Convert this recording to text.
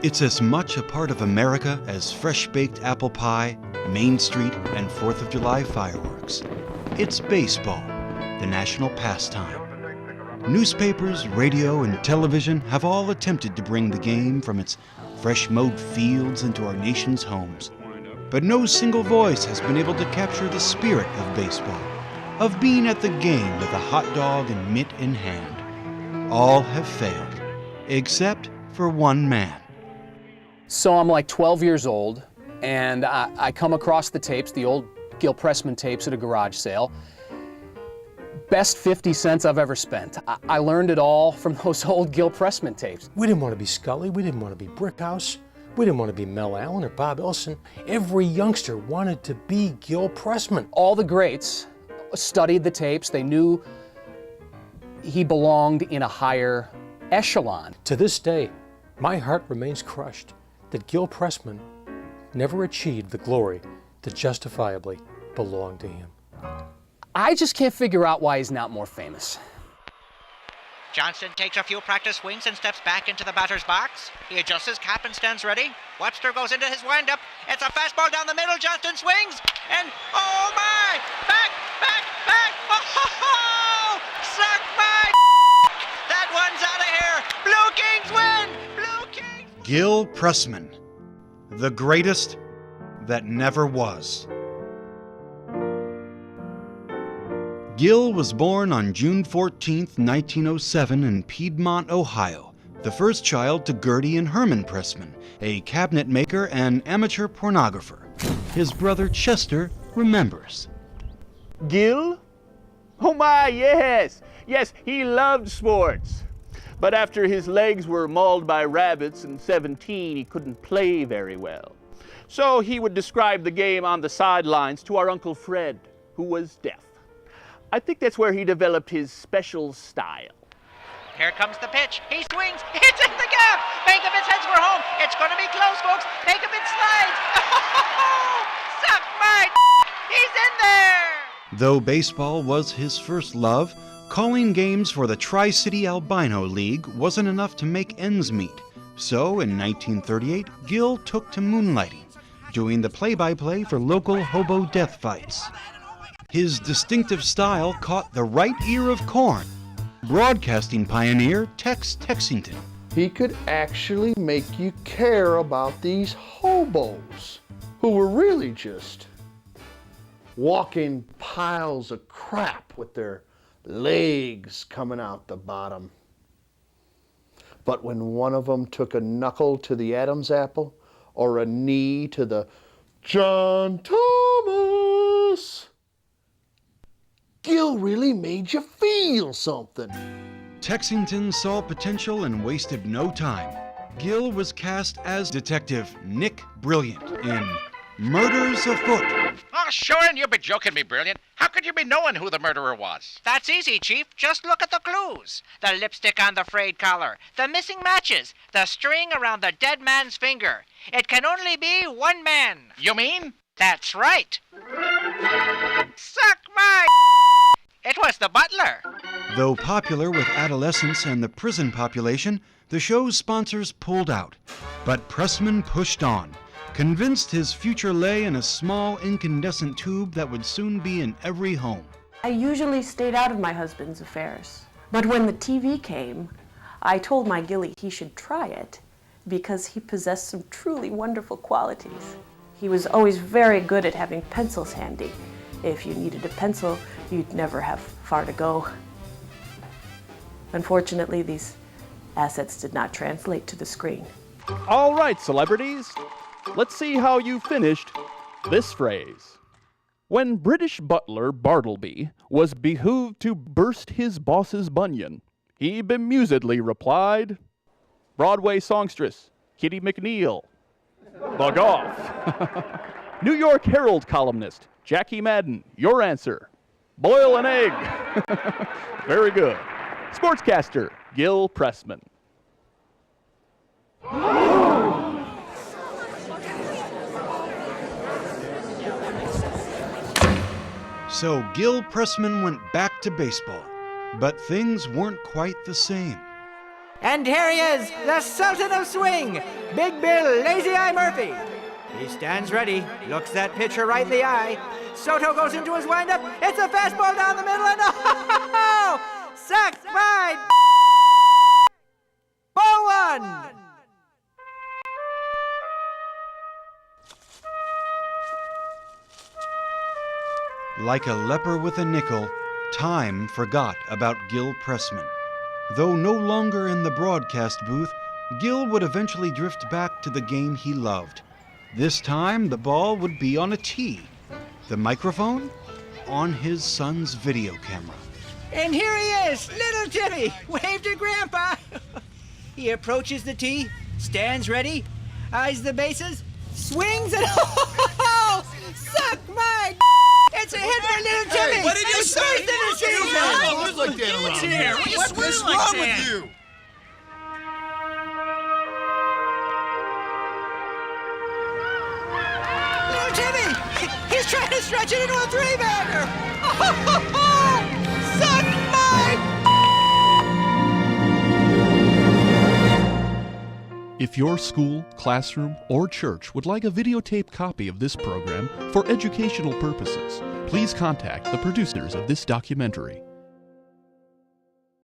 It's as much a part of America as fresh-baked apple pie, Main Street, and 4th of July fireworks. It's baseball, the national pastime. Newspapers, radio, and television have all attempted to bring the game from its fresh-mowed fields into our nation's homes. But no single voice has been able to capture the spirit of baseball, of being at the game with a hot dog and mitt in hand. All have failed, except for one man. So I'm like 12 years old, and I come across the tapes, the old Gil Pressman tapes at a garage sale. Best 50 cents I've ever spent. I learned it all from those old Gil Pressman tapes. We didn't want to be Scully, we didn't want to be Brickhouse, we didn't want to be Mel Allen or Bob Elson. Every youngster wanted to be Gil Pressman. All the greats studied the tapes. They knew he belonged in a higher echelon. To this day, my heart remains crushed that Gil Pressman never achieved the glory that justifiably belonged to him. I just can't figure out why he's not more famous. Johnson takes a few practice swings and steps back into the batter's box. He adjusts his cap and stands ready. Webster goes into his windup. It's a fastball down the middle. Johnston swings, and oh my! Back! Oh! Suck my! That one's out of here. Blue Kings win. Blue Kings. Gil Pressman, the greatest that never was. Gil was born on June 14, 1907 in Piedmont, Ohio, the first child to Gertie and Herman Pressman, a cabinet maker and amateur pornographer. His brother Chester remembers. Gil? Oh my, yes. Yes, he loved sports. But after his legs were mauled by rabbits in 17, he couldn't play very well. So he would describe the game on the sidelines to our Uncle Fred, who was deaf. I think that's where he developed his special style. Here comes the pitch. He swings. It's in the gap. Bankovitz heads for home. It's going to be close, folks. Bankovitz slides. Oh, suck my! He's in there. Though baseball was his first love, calling games for the Tri-City Albino League wasn't enough to make ends meet. So in 1938, Gil took to moonlighting, doing the play-by-play for local hobo death fights. His distinctive style caught the right ear of corn, broadcasting pioneer Tex Texington. He could actually make you care about these hobos who were really just walking piles of crap with their legs coming out the bottom. But when one of them took a knuckle to the Adam's apple or a knee to the John Thomas, Gil really made you feel something. Texington saw potential and wasted no time. Gil was cast as Detective Nick Brilliant in Murders Afoot. Oh, sure, and you've been joking me, Brilliant. How could you be knowing who the murderer was? That's easy, Chief. Just look at the clues. The lipstick on the frayed collar, the missing matches, the string around the dead man's finger. It can only be one man. You mean? That's right. Suck my... It was the butler. Though popular with adolescents and the prison population, the show's sponsors pulled out. But Pressman pushed on, convinced his future lay in a small incandescent tube that would soon be in every home. I usually stayed out of my husband's affairs. But when the TV came, I told my Gilly he should try it because he possessed some truly wonderful qualities. He was always very good at having pencils handy. If you needed a pencil, you'd never have far to go. Unfortunately, these assets did not translate to the screen. All right, celebrities. Let's see how you finished this phrase. When British butler Bartleby was behooved to burst his boss's bunion, he bemusedly replied, Broadway songstress Kitty McNeil, bug off. New York Herald columnist Jackie Madden, your answer. Boil an egg. Very good. Sportscaster Gil Pressman. So Gil Pressman went back to baseball, but things weren't quite the same. And here he is, the Sultan of Swing, Big Bill Lazy Eye Murphy. He stands ready, looks that pitcher right in the eye. Soto goes into his windup. It's a fastball down the middle, and oh, sacked by ball one. Like a leper with a nickel, time forgot about Gil Pressman. Though no longer in the broadcast booth, Gil would eventually drift back to the game he loved. This time, the ball would be on a tee. The microphone? On his son's video camera. And here he is, little Timmy. Wave to Grandpa. He approaches the tee, stands ready, eyes the bases, swings, and oh, suck my It's a hit for little Timmy. Hey, what did you say? First in the season. What's like that around here? What's wrong with you? Little Timmy, he's trying to stretch it into a three-bagger. Suck my... If your school, classroom, or church would like a videotape copy of this program for educational purposes, please contact the producers of this documentary.